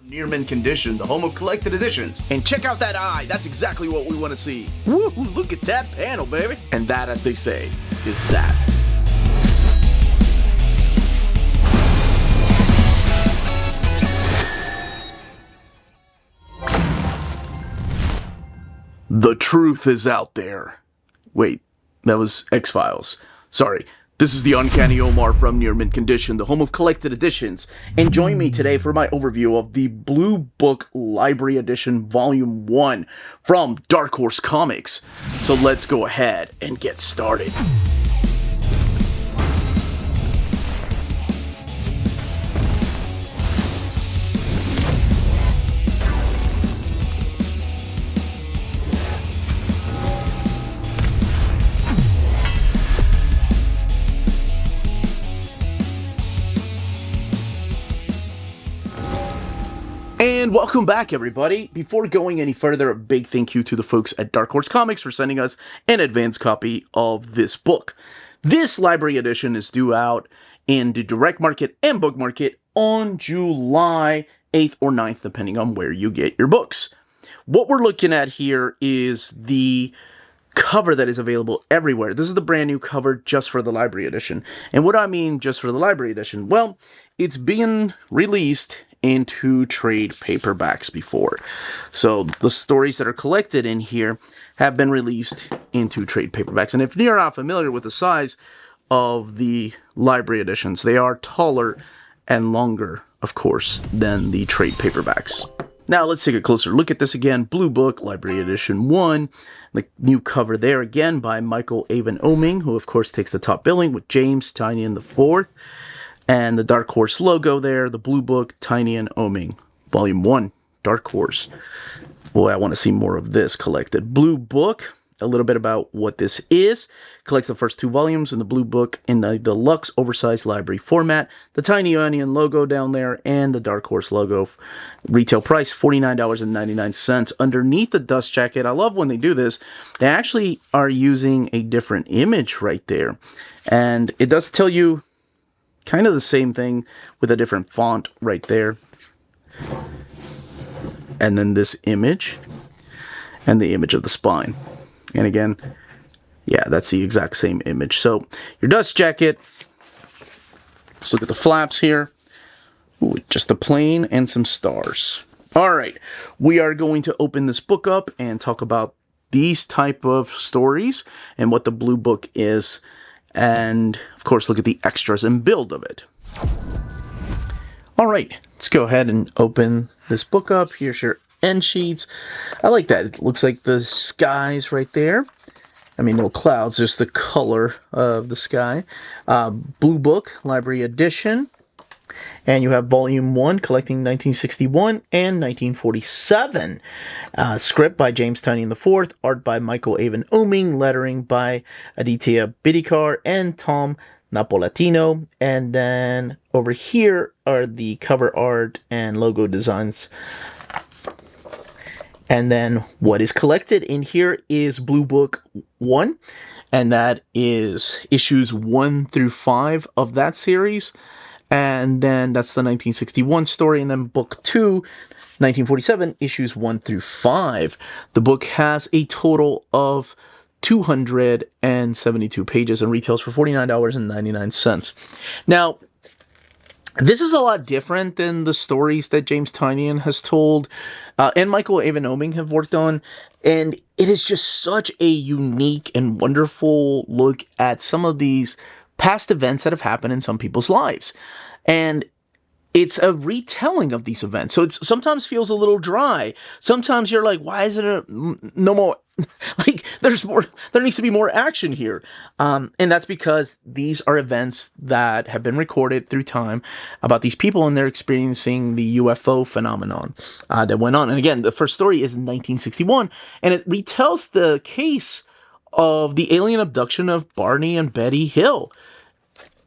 Near mint condition, the home of collected editions. And check out that eye. That's exactly what we want to see. Woo, look at that panel, baby. And that, as they say, is that. The truth is out there. Wait, that was X-Files. Sorry. This is the Uncanny Omar from Near Mint Condition, the home of collected editions. And join me today for my overview of the Blue Book Library Edition Volume 1 from Dark Horse Comics. So let's go ahead and get started. And welcome back, everybody. Before going any further, a big thank you to the folks at Dark Horse Comics for sending us an advance copy of this book. This library edition is due out in the direct market and book market on July 8th or 9th, depending on where you get your books. What we're looking at here is the cover that is available everywhere. This is the brand new cover just for the library edition. And what I mean just for the library edition, well, it's being released into trade paperbacks before. So the stories that are collected in here have been released into trade paperbacks. And if you're not familiar with the size of the library editions, they are taller and longer, of course, than the trade paperbacks. Now let's take a closer look at this again. Blue Book Library Edition 1. The new cover there again by Michael Avon Oeming, who of course takes the top billing with James Tynion IV. And the Dark Horse logo there, the Blue Book, Tynion, Oeming, Volume 1, Dark Horse. Boy, I want to see more of this collected. Blue Book, a little bit about what this is. Collects the first 2 volumes in the Blue Book in the deluxe oversized library format. The Tiny Onion logo down there and the Dark Horse logo. Retail price, $49.99. Underneath the dust jacket, I love when they do this. They actually are using a different image right there. And it does tell you kind of the same thing with a different font right there. And then this image and the image of the spine. And again, yeah, that's the exact same image. So your dust jacket, let's look at the flaps here. Ooh, just a plane and some stars. All right, we are going to open this book up and talk about these type of stories and what the Blue Book is. And, of course, look at the extras and build of it. All right, let's go ahead and open this book up. Here's your end sheets. I like that. It looks like the skies right there. I mean, no clouds, just the color of the sky. Blue Book Library Edition. And you have Volume 1, collecting 1961 and 1947. Script by James Tynion IV, art by Michael Avon Oeming, lettering by Aditya Bidikar and Tom Napolatino. And then over here are the cover art and logo designs. And then what is collected in here is Blue Book 1, and that is issues 1 through 5 of that series. And then that's the 1961 story. And then book 2, 1947, issues 1 through 5. The book has a total of 272 pages and retails for $49.99. Now, this is a lot different than the stories that James Tynion has told and Michael Avon Oeming have worked on. And it is just such a unique and wonderful look at some of these past events that have happened in some people's lives. And it's a retelling of these events. So it sometimes feels a little dry. Sometimes you're like, why is it no more? Like, there needs to be more action here. And that's because these are events that have been recorded through time about these people, and they're experiencing the UFO phenomenon that went on. And again, the first story is in 1961, and it retells the case of the alien abduction of Barney and Betty Hill.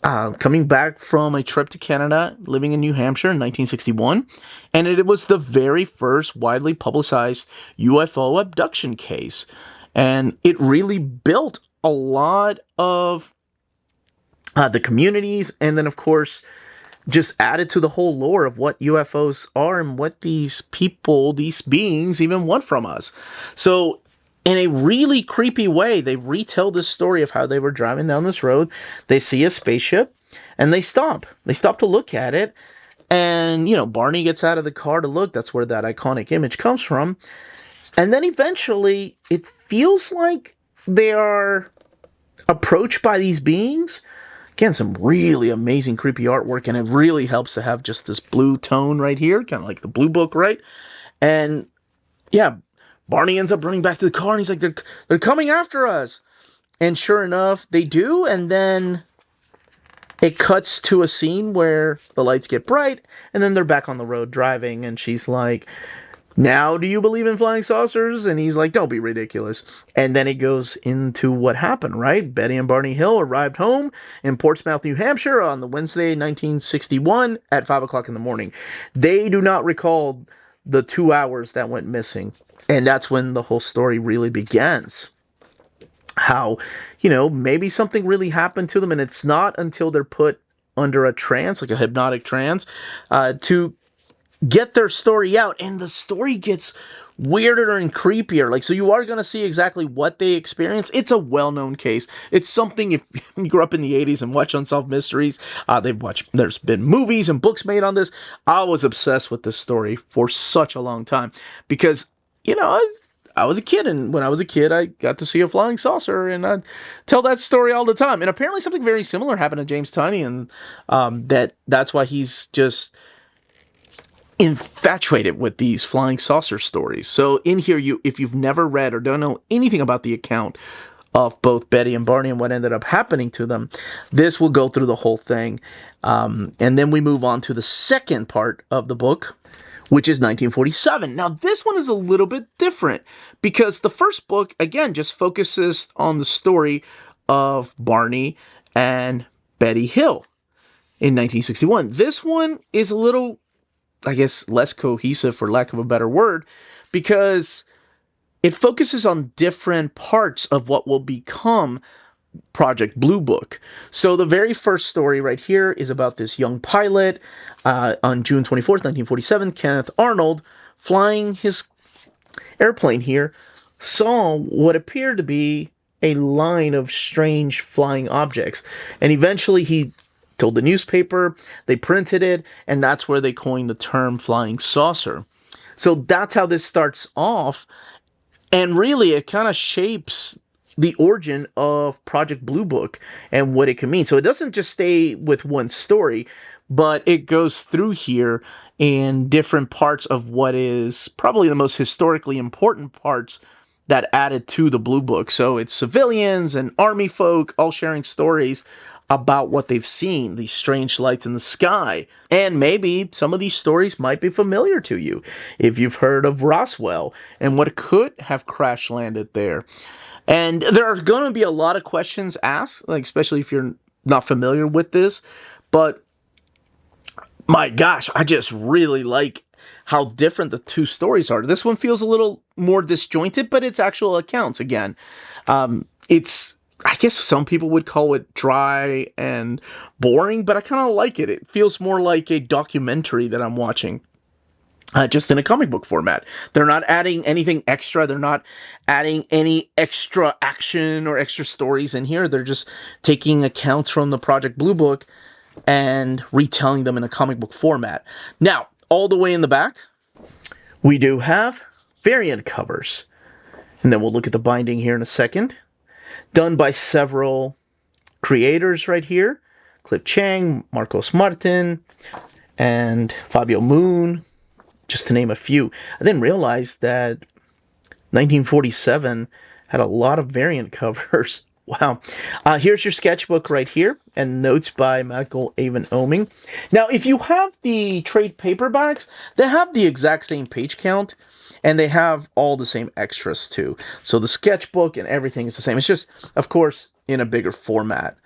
Coming back from a trip to Canada, living in New Hampshire in 1961, and it was the very first widely publicized UFO abduction case. And it really built a lot of the communities, and then, of course, just added to the whole lore of what UFOs are and what these people, these beings, even want from us. So, in a really creepy way, they retell this story of how they were driving down this road. They see a spaceship and they stop. They stop to look at it. And, Barney gets out of the car to look. That's where that iconic image comes from. And then eventually, it feels like they are approached by these beings. Again, some really amazing, creepy artwork, and it really helps to have just this blue tone right here, kind of like the Blue Book, right? And, yeah, Barney ends up running back to the car, and he's like, they're coming after us. And sure enough, they do, and then it cuts to a scene where the lights get bright, and then they're back on the road driving, and she's like, now do you believe in flying saucers? And he's like, don't be ridiculous. And then it goes into what happened, right? Betty and Barney Hill arrived home in Portsmouth, New Hampshire on the Wednesday, 1961 at 5 o'clock in the morning. They do not recall the 2 hours that went missing. And that's when the whole story really begins. How, maybe something really happened to them, and it's not until they're put under a trance, like a hypnotic trance, to get their story out, and the story gets weirder and creepier. So you are going to see exactly what they experience. It's a well-known case. It's something, if you grew up in the 80s and watch Unsolved Mysteries, there's been movies and books made on this. I was obsessed with this story for such a long time because, I was a kid, and when I was a kid, I got to see a flying saucer, and I tell that story all the time. And apparently something very similar happened to James Tynion, that's why he's just infatuated with these flying saucer stories. So in here, if you've never read or don't know anything about the account of both Betty and Barney and what ended up happening to them, this will go through the whole thing. And then we move on to the second part of the book, which is 1947. Now, this one is a little bit different because the first book, again, just focuses on the story of Barney and Betty Hill in 1961. This one is a little, I guess, less cohesive, for lack of a better word, because it focuses on different parts of what will become Project Blue Book. So the very first story right here is about this young pilot on June 24th, 1947, Kenneth Arnold, flying his airplane here, saw what appeared to be a line of strange flying objects. And eventually he told the newspaper, they printed it, and that's where they coined the term flying saucer. So that's how this starts off, and really it kind of shapes the origin of Project Blue Book and what it can mean. So it doesn't just stay with one story, but it goes through here in different parts of what is probably the most historically important parts that added to the Blue Book. So it's civilians and army folk all sharing stories about what they've seen, these strange lights in the sky. And maybe some of these stories might be familiar to you if you've heard of Roswell and what could have crash landed there. And there are going to be a lot of questions asked, especially if you're not familiar with this. But my gosh, I just really like how different the two stories are. This one feels a little more disjointed, but it's actual accounts again. I guess some people would call it dry and boring, but I kind of like it. It feels more like a documentary that I'm watching. Just in a comic book format. They're not adding anything extra. They're not adding any extra action or extra stories in here. They're just taking accounts from the Project Blue Book and retelling them in a comic book format. Now, all the way in the back, we do have variant covers. And then we'll look at the binding here in a second. Done by several creators right here. Cliff Chang, Marcos Martin, and Fabio Moon, just to name a few. I didn't realize that 1947 had a lot of variant covers. Wow. Here's your sketchbook right here, and notes by Michael Avon Oeming. Now, if you have the trade paperbacks, they have the exact same page count, and they have all the same extras too. So the sketchbook and everything is the same. It's just, of course, in a bigger format.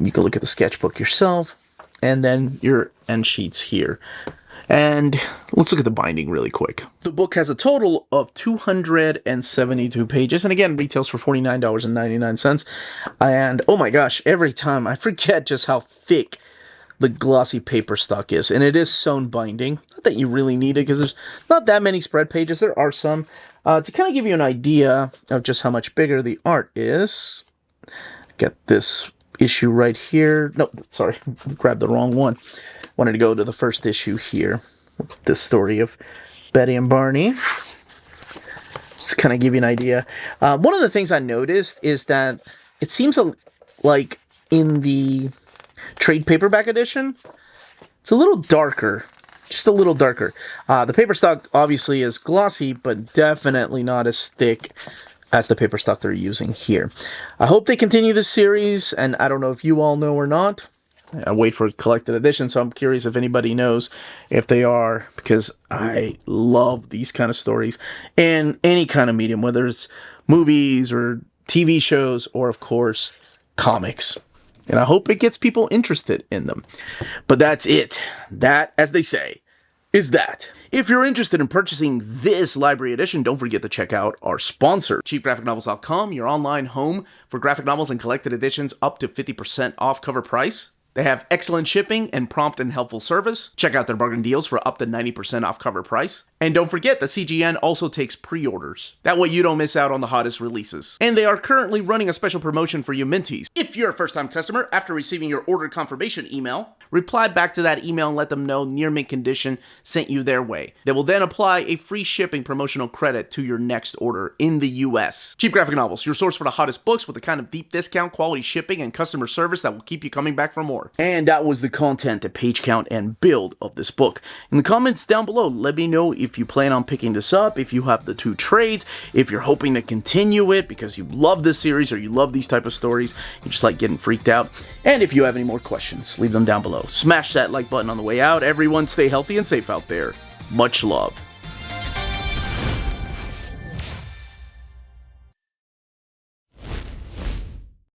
You can look at the sketchbook yourself, and then your end sheets here. And let's look at the binding really quick. The book has a total of 272 pages, and again, retails for $49.99. And oh my gosh, every time I forget just how thick the glossy paper stock is. And it is sewn binding. Not that you really need it, because there's not that many spread pages. There are some. To kind of give you an idea of just how much bigger the art is, get this issue right here. No, sorry, grabbed the wrong one. Wanted to go to the first issue here. This story of Betty and Barney. Just to kind of give you an idea. One of the things I noticed is that it seems like in the trade paperback edition, it's a little darker. Just a little darker. The paper stock obviously is glossy, but definitely not as thick as the paper stock they're using here. I hope they continue this series, and I don't know if you all know or not. I wait for a collected edition, so I'm curious if anybody knows if they are, because I love these kind of stories in any kind of medium, whether it's movies or TV shows or, of course, comics. And I hope it gets people interested in them. But that's it. That, as they say, is that. If you're interested in purchasing this library edition, don't forget to check out our sponsor, cheapgraphicnovels.com, your online home for graphic novels and collected editions up to 50% off cover price. They have excellent shipping and prompt and helpful service. Check out their bargain deals for up to 90% off cover price. And don't forget, the CGN also takes pre-orders. That way you don't miss out on the hottest releases. And they are currently running a special promotion for you Minties. If you're a first-time customer, after receiving your order confirmation email, reply back to that email and let them know Near Mint Condition sent you their way. They will then apply a free shipping promotional credit to your next order in the US. Cheap Graphic Novels, your source for the hottest books with the kind of deep discount, quality shipping, and customer service that will keep you coming back for more. And that was the content, the page count, and build of this book. In the comments down below, let me know if you plan on picking this up, if you have the 2 trades, if you're hoping to continue it because you love this series or you love these type of stories, you just like getting freaked out. And if you have any more questions, leave them down below. Smash that like button on the way out. Everyone stay healthy and safe out there. Much love.